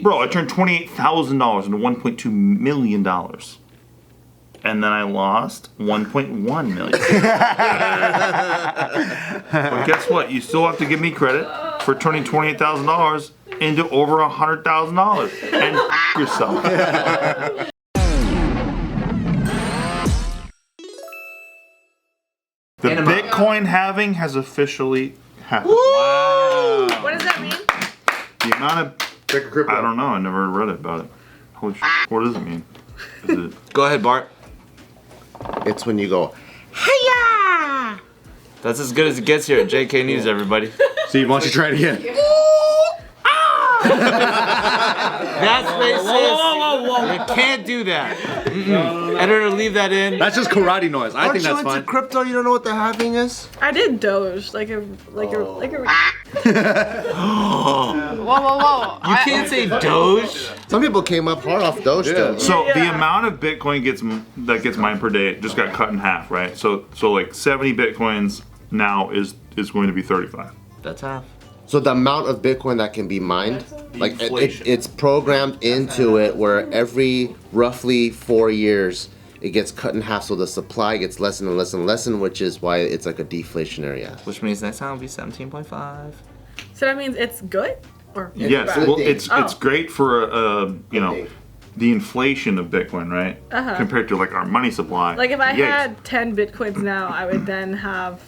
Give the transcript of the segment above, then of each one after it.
Bro, I turned $28,000 into $1.2 million. And then I lost 1.1 million. But guess what? You still have to give me credit for turning $28,000 into over $100,000. And yourself. The Bitcoin halving has officially happened. Wow. What does that mean? The amount of... Crypto. I don't know. I never read about it. Holy shit. What does it mean? Is it... Go ahead, Bart. It's when you go, Hiya! That's as good as it gets here at JK News, everybody. see, why don't you try it again? That's racist. Whoa. You can't do that. Editor, leave that in. That's just karate noise. I think that's Aren't you fine. into crypto? You don't know what the halving is? I did Doge, like a. Whoa. You can't say Doge. Some people came up hard off Doge still. So the amount of Bitcoin that gets mined per day just got cut in half, right? So like 70 Bitcoins now is going to be 35. That's half. So the amount of Bitcoin that can be mined, like it's programmed into it where every roughly 4 years it gets cut in half, so the supply gets less and less and less, which is why it's like a deflationary ass. Which means next time will be 17.5. So that means it's good? Or Yes, bad? well, it's great for the inflation of Bitcoin, right? Compared to like our money supply. Like if I Yikes. had 10 Bitcoins now, I would then have.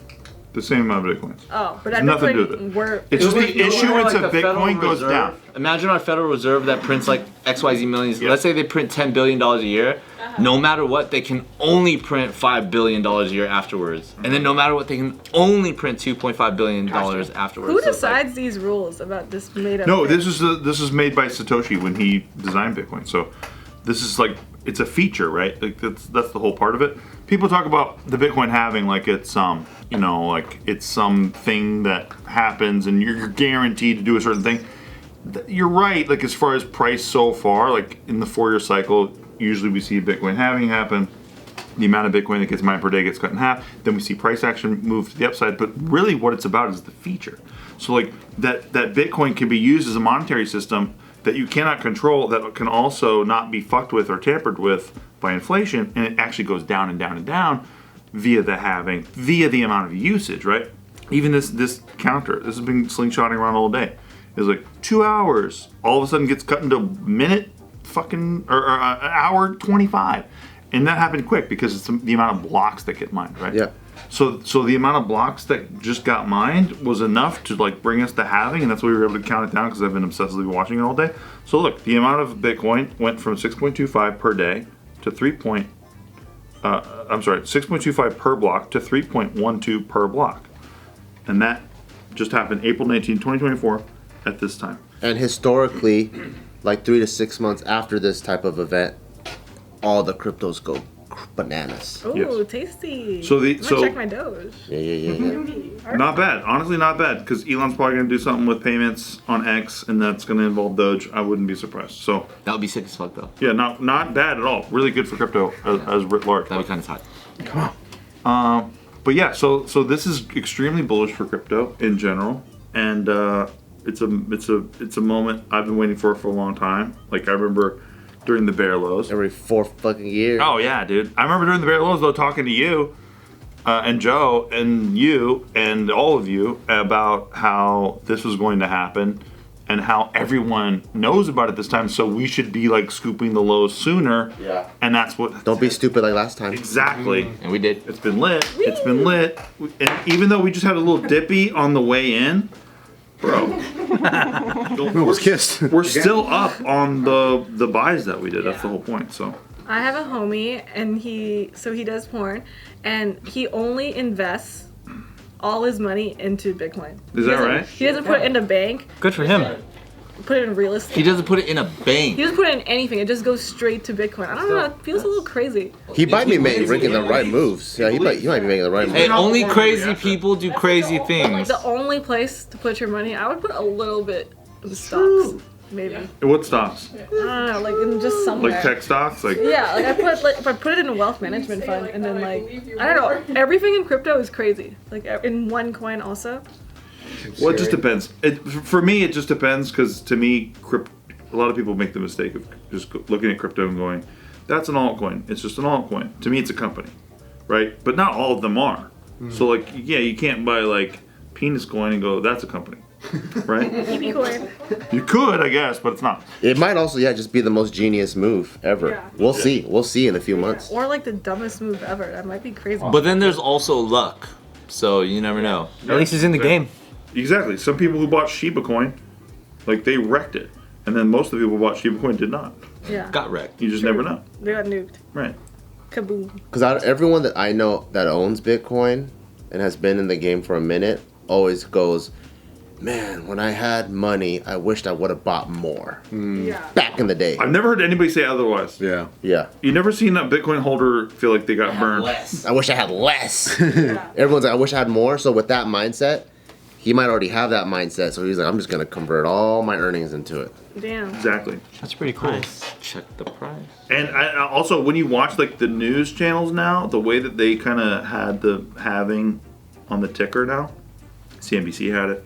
The same amount of Bitcoins. Oh, but that nothing to do Bitcoin with it. were. It's just the It'll be issuance like of the Federal Bitcoin goes Reserve. down. Imagine our Federal Reserve that prints like XYZ millions. Let's say they print $10 billion a year. No matter what, they can only print $5 billion a year afterwards. And then no matter what, they can only print $2.5 billion afterwards. Who So it's like- decides these rules about this made up? No, thing? this is made by Satoshi when he designed Bitcoin. So this is like it's a feature, right? Like that's the whole part of it. People talk about the Bitcoin halving like it's like it's something that happens and you're guaranteed to do a certain thing. You're right. Like as far as price so far, like in the 4-year cycle, usually we see Bitcoin halving happen. The amount of Bitcoin that gets mined per day gets cut in half. Then we see price action move to the upside. But really what it's about is the feature. So like that Bitcoin can be used as a monetary system that you cannot control, that can also not be fucked with or tampered with by inflation, and it actually goes down and down and down via the halving, via the amount of usage, right? Even this counter, this has been slingshotting around all day. It's like 2 hours, all of a sudden gets cut into minute fucking, or an hour 25. And that happened quick because it's the amount of blocks that get mined, right? Yeah. So the amount of blocks that just got mined was enough to like bring us to halving, and that's why we were able to count it down because I've been obsessively watching it all day. So look, the amount of Bitcoin went from 6.25 per day to 6.25 per block to 3.12 per block. And that just happened April 19, 2024 at this time. And historically, like 3 to 6 months after this type of event, all the cryptos go bananas. Ooh, Yes. tasty. So I'm gonna check my Doge. Yeah. Not bad. Honestly, not bad. Because Elon's probably going to do something with payments on X, and that's going to involve Doge. I wouldn't be surprised. So That would be sick as fuck though. yeah, not bad at all. Really good for crypto as writ large. That'd be kind of tight. But yeah, so this is extremely bullish for crypto in general, and it's a moment I've been waiting for a long time. Like I remember during the bear lows. Every 4 fucking years. Oh yeah, dude. I remember during the bear lows though talking to you and Joe and you and all of you about how this was going to happen and how everyone knows about it this time, so we should be like scooping the lows sooner. Yeah. And that's what. Don't be stupid like last time. Exactly. And we did. It's been lit. It's been lit. And even though we just had a little dippy on the way in, bro. Almost kissed. We're still up on the buys that we did. That's the whole point. So I have a homie, and he does porn, and he only invests all his money into Bitcoin. Is that right? He doesn't put it in a bank. Good for him. Put it in real estate. He doesn't put it in a bank. He doesn't put it in anything. It just goes straight to Bitcoin. I don't know. It feels a little crazy. He might be making the right moves. Yeah, he might be making the right Hey, moves. only crazy people do crazy things. The only place to put your money, I would put a little bit in stocks, maybe. what stocks? I don't know, like in just somewhere. Like tech stocks? Like Yeah, like if I put it in a wealth management fund, and then like I don't know, everything in crypto is crazy. Like in one coin also. well, it just depends. For me, it just depends because to me, a lot of people make the mistake of just looking at crypto and going, "That's an altcoin. It's just an altcoin." To me, it's a company, right? But not all of them are. So like, yeah, you can't buy like penis coin and go, "That's a company," right? You could, I guess, but it's not. It might also, just be the most genius move ever. Yeah. We'll see. We'll see in a few months. Or like the dumbest move ever. That might be crazy. But then there's also luck, so you never know. At least he's in the game. Exactly. Some people who bought Shiba coin, like they wrecked it, and then most of the people who bought Shiba coin did not. Yeah. Got wrecked. You just never know. They got nuked. Right. Kaboom. Because everyone that I know that owns Bitcoin and has been in the game for a minute always goes, "Man, when I had money, I wished I would have bought more Yeah. back in the day." I've never heard anybody say otherwise. Yeah. Yeah. You never seen that Bitcoin holder feel like they got burned. I wish I had less. Everyone's like, "I wish I had more." So with that mindset, he might already have that mindset. So he's like, "I'm just gonna convert all my earnings into it." Damn. Exactly. That's pretty cool. Check the price. And I also, when you watch like the news channels now, the way that they kind of had the halving on the ticker now, CNBC had it,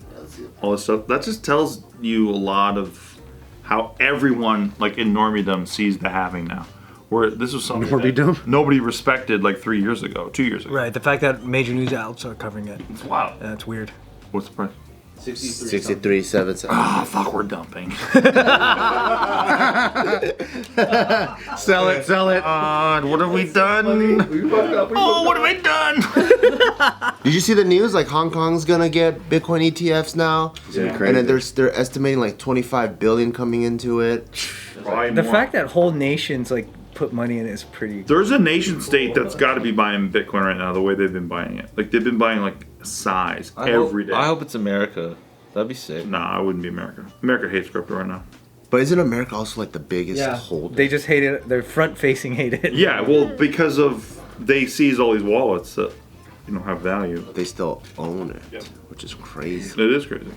all this stuff. That just tells you a lot of how everyone, like in normiedom, sees the halving now. Where this was something Normiedom? that nobody respected like 3 years ago, 2 years ago. Right, the fact that major news outlets are covering it. It's wild. That's weird. What's the price? 63.77. Ah, fuck, we're dumping. Sell it, sell it. What have we done? Oh, what have I done? Did you see the news? Like Hong Kong's gonna get Bitcoin ETFs now, Yeah. and then they're estimating like 25 billion coming into it. Probably The more. fact that whole nations like put money in it is pretty. There's a nation state that's got to be buying Bitcoin right now the way they've been buying it. Like they've been buying like size every day. I hope it's America. That'd be sick. Nah, I wouldn't be America. America hates crypto right now. But isn't America also like the biggest holder? They just hate it. They're front facing hate it. Yeah, well, because of they seize all these wallets that have value. They still own it, Yeah. which is crazy. It is crazy.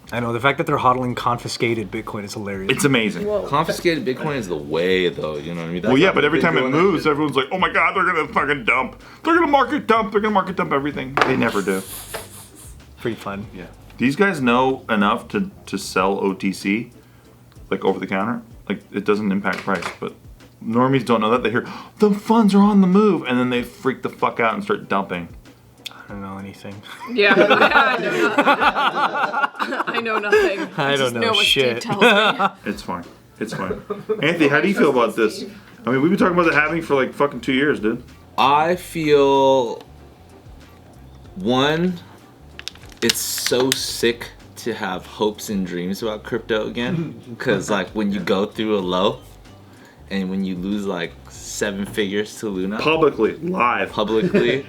I know the fact that they're hodling confiscated Bitcoin is hilarious. It's amazing. Whoa. Confiscated Bitcoin is the way, though. You know what I mean? That's Well, yeah, how but every they've time been it doing moves, everyone's like, "Oh my God, they're gonna fucking dump. They're gonna market dump. They're gonna market dump everything." They never do. pretty fun. Yeah. These guys know enough to sell OTC, like over the counter. Like it doesn't impact price, but normies don't know that. They hear the funds are on the move, and then they freak the fuck out and start dumping. I don't know anything. Yeah. I know nothing. I don't just know what shit. Steve tells me. It's fine. It's fine. Anthony, how do you feel about this? I mean, we've been talking about the halving for like fucking 2 years, dude. I feel one, it's so sick to have hopes and dreams about crypto again. Because like when you go through a low and when you lose like 7 figures to Luna Publicly, live. publicly,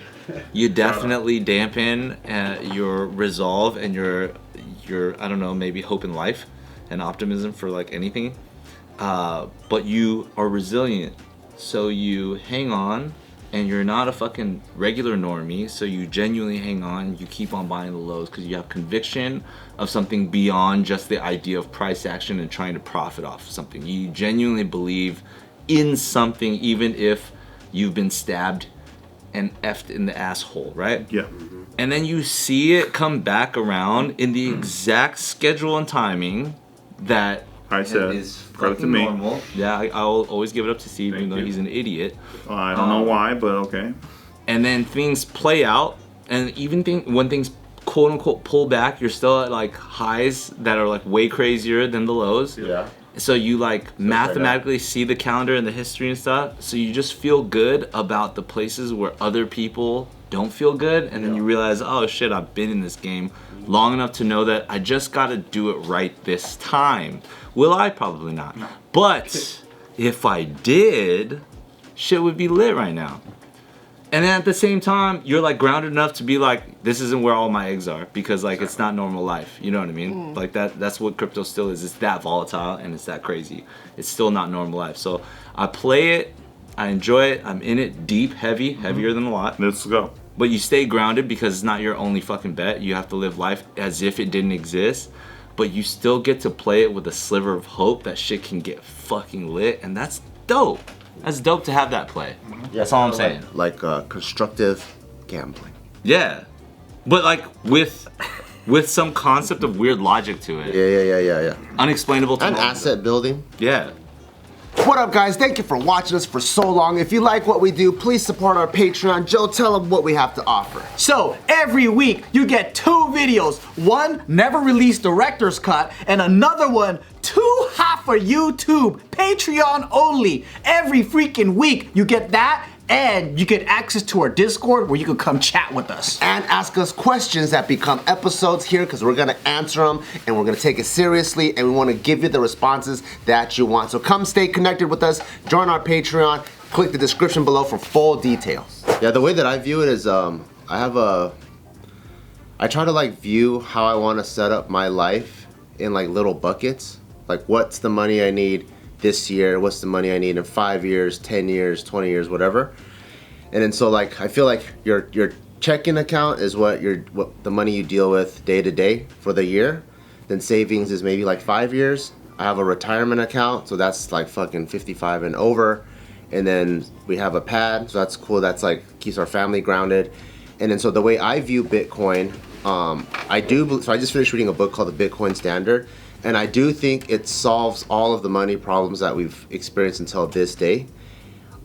you definitely dampen your resolve and your I don't know, maybe hope in life and optimism for like anything. But you are resilient, so you hang on, and you're not a fucking regular normie, so you genuinely hang on. You keep on buying the lows because you have conviction of something beyond just the idea of price action and trying to profit off something. You genuinely believe in something, even if you've been stabbed and effed in the asshole, right? Yeah. And then you see it come back around in the exact schedule and timing that I said, is credit to fucking me. normal. Yeah, I'll always give it up to Steve, even Thank though you. he's an idiot. I don't know why, but okay. And then things play out, and even when things quote unquote pull back, you're still at like highs that are like way crazier than the lows. Yeah. So you like mathematically see the calendar and the history and stuff. So you just feel good about the places where other people don't feel good, and then you realize, oh shit, I've been in this game long enough to know that I just gotta do it right this time. Will I? Probably not. But if I did, shit would be lit right now. And then at the same time, you're like grounded enough to be like, this isn't where all my eggs are, because like it's not normal life. You know what I mean? Like that's what crypto still is. It's that volatile and it's that crazy. It's still not normal life. So I play it, I enjoy it, I'm in it deep, heavier than a lot. Let's go. But you stay grounded because it's not your only fucking bet. You have to live life as if it didn't exist. But you still get to play it with a sliver of hope that shit can get fucking lit, and that's dope. That's dope to have that play. That's all I'm saying. Like constructive gambling. Yeah, but like with with some concept of weird logic to it. Yeah. Unexplainable to And most. asset building. Yeah. What up, guys? Thank you for watching us for so long. If you like what we do, please support our Patreon. Joe, tell them what we have to offer. So, every week you get 2 videos. One, never released director's cut, and another one, 2 half for YouTube, Patreon only. Every freaking week you get that, and you get access to our Discord where you can come chat with us. And ask us questions that become episodes here because we're gonna answer them and we're gonna take it seriously and we wanna give you the responses that you want. So come stay connected with us, join our Patreon, click the description below for full details. Yeah, the way that I view it is I try to like view how I wanna set up my life in like little buckets. Like what's the money I need this year, what's the money I need in 5 years, 10 years, 20 years, whatever. And then so like I feel like your checking account is what the money you deal with day to day for the year. Then savings is maybe like 5 years. I have a retirement account, so that's like fucking 55 and over. And then we have a pad, so that's cool. That's like keeps our family grounded. And then so the way I view Bitcoin, so I just finished reading a book called The Bitcoin Standard. And I do think it solves all of the money problems that we've experienced until this day.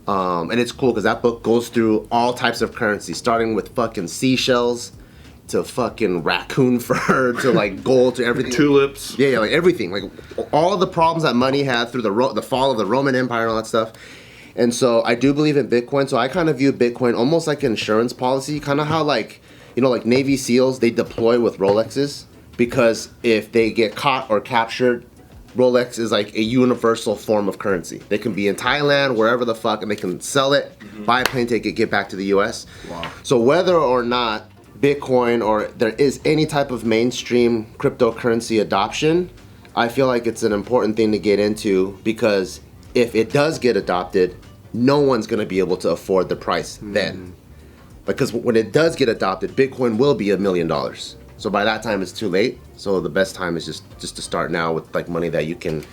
And it's cool because that book goes through all types of currency, starting with fucking seashells to fucking raccoon fur to like gold to everything. Tulips. Yeah, like everything. Like all the problems that money had through the fall of the Roman Empire and all that stuff. And so I do believe in Bitcoin. So I kind of view Bitcoin almost like an insurance policy, kind of how like, you know, like Navy SEALs, they deploy with Rolexes. Because if they get caught or captured, Rolex is like a universal form of currency. They can be in Thailand, wherever the fuck, and they can sell it, buy a plane ticket, get back to the US. Wow. So whether or not Bitcoin or there is any type of mainstream cryptocurrency adoption, I feel like it's an important thing to get into because if it does get adopted, no one's gonna be able to afford the price then. Because when it does get adopted, Bitcoin will be $1 million. So by that time, it's too late. So the best time is just to start now with like money that you can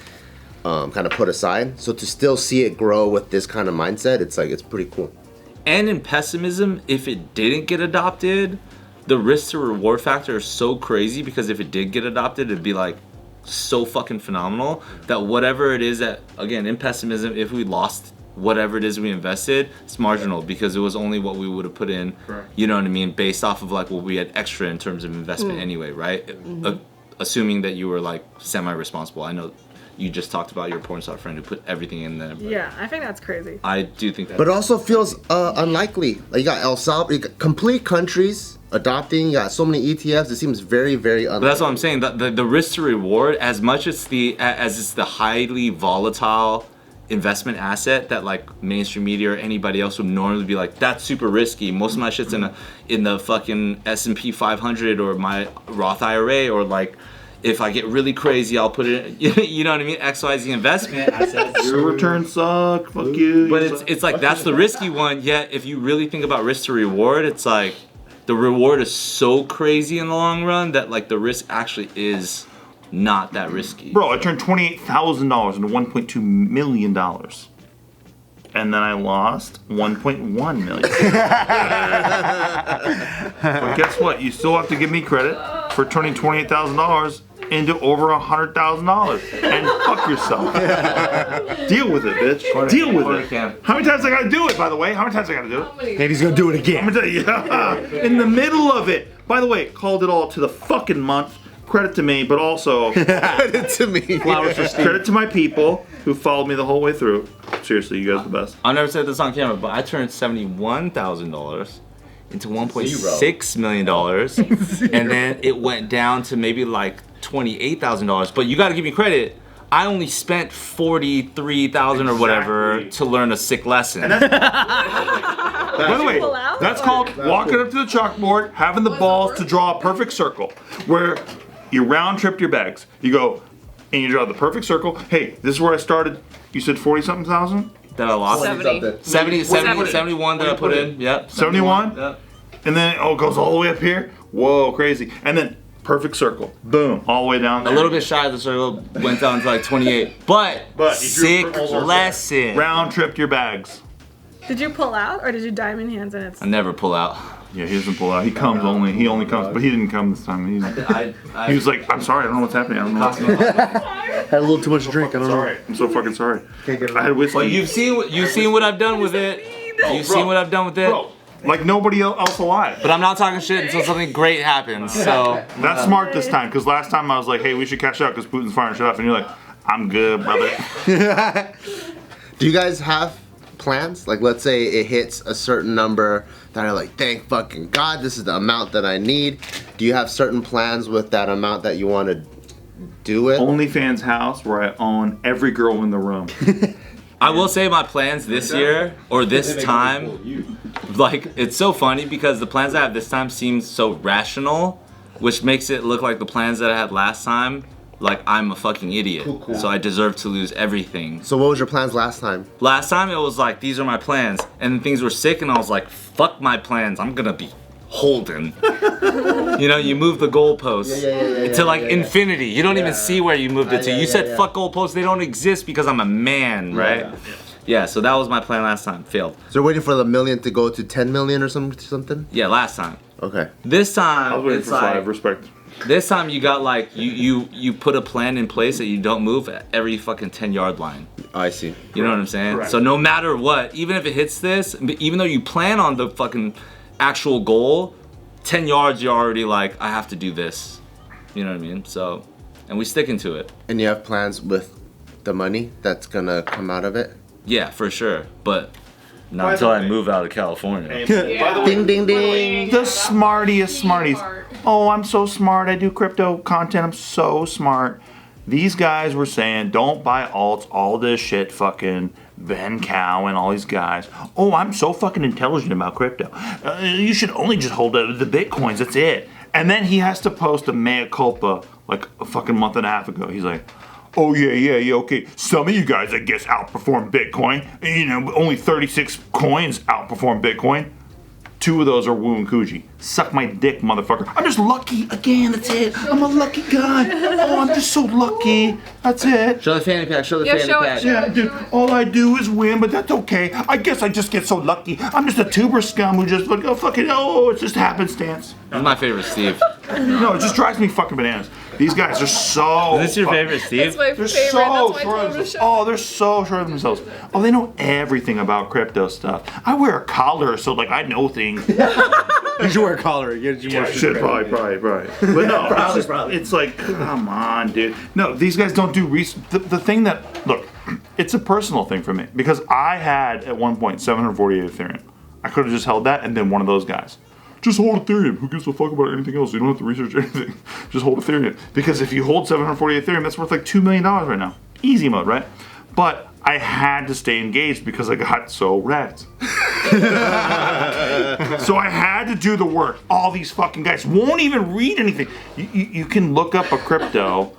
kind of put aside. So to still see it grow with this kind of mindset, it's pretty cool. And in pessimism, if it didn't get adopted, the risk to reward factor is so crazy because if it did get adopted, it'd be like so fucking phenomenal that whatever it is that, again, in pessimism, if we lost whatever it is we invested, it's marginal because it was only what we would have put in, you know what I mean, based off of like what we had extra in terms of investment anyway, right? Assuming that you were like semi-responsible. I know you just talked about your porn star friend who put everything in there. Yeah, I think that's crazy. I do think that. But it also feels unlikely. Like you got El Salvador, you got complete countries adopting, you got so many ETFs, it seems very, very unlikely. But that's what I'm saying, the risk to reward, as much as it's the highly volatile investment asset that like mainstream media or anybody else would normally be like, that's super risky. Most of my shit's in the fucking S&P 500 or my Roth IRA, or like if I get really crazy, I'll put it in, you know what I mean, XYZ investment assets. Your returns suck, fuck you. But it's like that's the risky one, yet if you really think about risk to reward, it's like the reward is so crazy in the long run that like the risk actually is not that risky. Bro, I turned $28,000 into $1.2 million. And then I lost 1.1 million. But guess what? You still have to give me credit for turning $28,000 into over $100,000. And fuck yourself. Deal with it, bitch. Deal with it. How many times I gotta do it, by the way? How many times I gotta do it? And he's gonna do it again. I'm gonna tell you, in the middle of it. By the way, called it all to the fucking month. Credit to me, but also Credit to me. flowers for Steve. Credit to my people who followed me the whole way through. Seriously, you guys are the best. I never said this on camera, but I turned $71,000 into $1.6 million, and then it went down to maybe like $28,000. But you got to give me credit. I only spent $43,000 or whatever to learn a sick lesson. By the way, that's called walking up to the chalkboard, having the balls to draw a perfect circle, where you round trip your bags. You go and you draw the perfect circle. Hey, this is where I started. You said 40-something thousand? That I lost? 71 that I put in. Yep. 71? Yep. And then it goes all the way up here. Whoa, crazy. And then perfect circle. Boom. All the way down there. A little bit shy of the circle, went down to like 28. But you drew sick a perfect circle. lesson. Round tripped your bags. Did you pull out or did you diamond hands and it's... I never pull out. Yeah, he doesn't pull out. He comes only. He only comes, but he didn't come this time. He was like, I'm sorry, I don't know what's happening. I don't know. Had a little too much to drink. I don't know. Sorry, I'm so fucking sorry. Can't get it I had whiskey. Well, you've seen what I've done with it. You've seen what I've done with it. Bro, like nobody else alive. But I'm not talking shit until something great happens. So That's smart this time, because last time I was like, hey, we should cash out because Putin's firing shit off, and you're like, I'm good, brother. Do you guys have plans? Like, let's say it hits a certain number that are like, thank fucking God, this is the amount that I need. Do you have certain plans with that amount that you want to do it? OnlyFans house where I own every girl in the room. I will say my plans this year or this time, like it's so funny because the plans I have this time seem so rational, which makes it look like the plans that I had last time, like I'm a fucking idiot. Cool. So I deserve to lose everything. So what was your plans last time? Last time it was like, these are my plans. And then things were sick and I was like, fuck my plans. I'm gonna be Holden. You know, you move the goalposts to like infinity. You don't even see where you moved it to. You said fuck goalposts, they don't exist because I'm a man, right? Yeah, so that was my plan last time. Failed. So you're waiting for the million to go to 10 million or something? Yeah, last time. Okay. This time I was waiting it's for like 5, respect. this time you got like you put a plan in place that you don't move at every fucking 10-yard line. I see. You know what I'm saying? Correct. So no matter what, even if it hits this, even though you plan on the fucking actual goal, 10 yards you're already like, I have to do this. You know what I mean? So, and we sticking to it. And you have plans with the money that's gonna come out of it? Yeah, for sure. But not until I move out of California. Ding ding ding. The smartiest smarties. Oh, I'm so smart. I do crypto content. I'm so smart. These guys were saying, don't buy alts, all this shit, fucking Ben Cow and all these guys. Oh, I'm so fucking intelligent about crypto. You should only just hold the Bitcoins. That's it. And then he has to post a mea culpa like a fucking month and a half ago. He's like, oh yeah, okay. Some of you guys, I guess, outperform Bitcoin. You know, only 36 coins outperform Bitcoin. 2 of those are Wu and Kuji. Suck my dick, motherfucker. I'm just lucky again. That's it. I'm a lucky guy. Oh, I'm just so lucky. That's it. Show the fanny pack, show the fanny pack. Yeah, dude. All I do is win, but that's okay. I guess I just get so lucky. I'm just a tuber scum who just like, it's just happenstance. This is my favorite Steve. No, it just drives me fucking bananas. These guys are so. Is this your favorite Steve? That's my They're favorite. so That's sure my of total themselves. show. Oh, they're so sure of themselves. Oh, they know everything about crypto stuff. I wear a collar, so like I know things. You should wear a collar. You Yeah, shit, probably. But no, it's like, come on, dude. No, these guys don't do research. The thing that, look, it's a personal thing for me because I had at one point 748 Ethereum. I could have just held that and then one of those guys. Just hold Ethereum. Who gives a fuck about anything else? You don't have to research anything. Just hold Ethereum. Because if you hold 748 Ethereum, that's worth like $2 million right now. Easy mode, right? But I had to stay engaged because I got so wrecked. So I had to do the work. All these fucking guys won't even read anything. You can look up a crypto,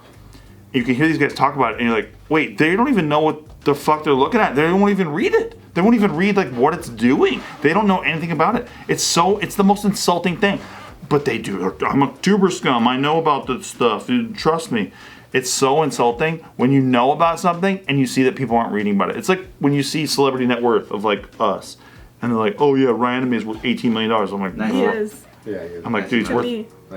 you can hear these guys talk about it, and you're like, wait, they don't even know what the fuck they're looking at. They won't even read it. They won't even read like what it's doing. They don't know anything about it. It's the most insulting thing. But they do. I'm a tuber scum. I know about this stuff. Trust me. It's so insulting when you know about something and you see that people aren't reading about it. It's like when you see celebrity net worth of like us, and they're like, "Oh yeah, Ryanimay is worth $18 million." I'm like, He is. Yeah, I'm like, dude,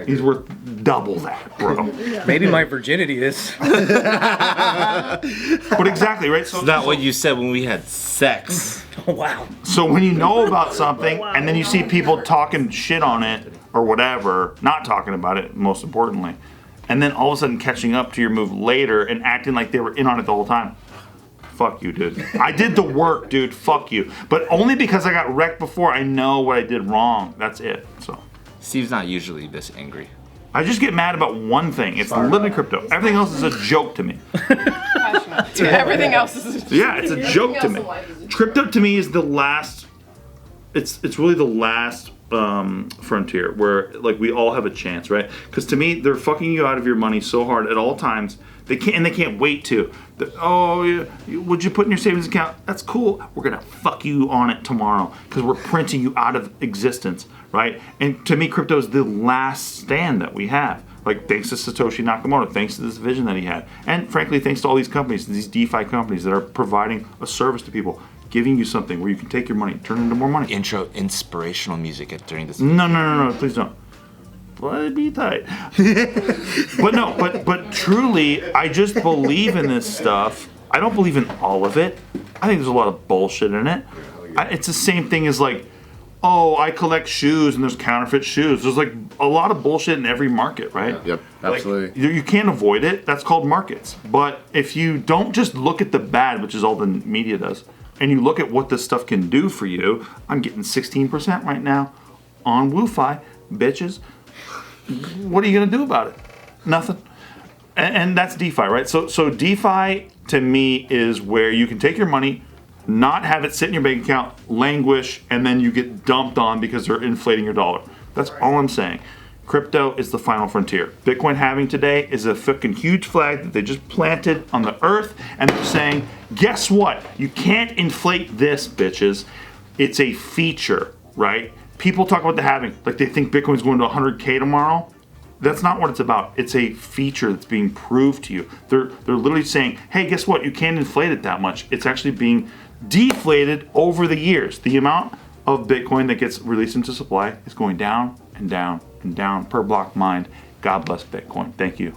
he's worth double that, bro. Maybe my virginity is. But exactly, right? So It's not what you said when we had sex. Oh, wow. So when you know about something and then you see people talking shit on it or whatever, not talking about it, most importantly, and then all of a sudden catching up to your move later and acting like they were in on it the whole time. Fuck you, dude. I did the work, dude. Fuck you. But only because I got wrecked before, I know what I did wrong. That's it. So Steve's not usually this angry. I just get mad about one thing. It's literally crypto. Everything else is a joke to me. Everything else is. Yeah, it's a joke to me. Crypto to me is the last. It's really the last frontier where like we all have a chance, right? Because to me, they're fucking you out of your money so hard at all times. They can't wait to. Would you put in your savings account? That's cool. We're gonna fuck you on it tomorrow because we're printing you out of existence, right? And to me, crypto is the last stand that we have. Like thanks to Satoshi Nakamoto, thanks to this vision that he had, and frankly, thanks to all these companies, these DeFi companies that are providing a service to people. giving you something where you can take your money, turn it into more money. Intro inspirational music during this. No, please don't. But it'd be tight. but truly, I just believe in this stuff. I don't believe in all of it. I think there's a lot of bullshit in it. It's the same thing as like, oh, I collect shoes and there's counterfeit shoes. There's like a lot of bullshit in every market, right? Yep, absolutely. Like, you can't avoid it. That's called markets. But if you don't just look at the bad, which is all the media does, and you look at what this stuff can do for you, I'm getting 16% right now on Wi-Fi, bitches. What are you gonna do about it? Nothing. And that's DeFi, right? So DeFi to me is where you can take your money, not have it sit in your bank account, languish, and then you get dumped on because they're inflating your dollar. That's all I'm saying. Crypto is the final frontier. Bitcoin halving today is a fucking huge flag that they just planted on the earth, and they're saying, guess what? You can't inflate this, bitches. It's a feature, right? People talk about the halving like they think Bitcoin's going to 100K tomorrow. That's not what it's about. It's a feature that's being proved to you. They're literally saying, hey, guess what? You can't inflate it that much. It's actually being deflated over the years. The amount of Bitcoin that gets released into supply is going down and down and down per block mined. God bless Bitcoin. Thank you.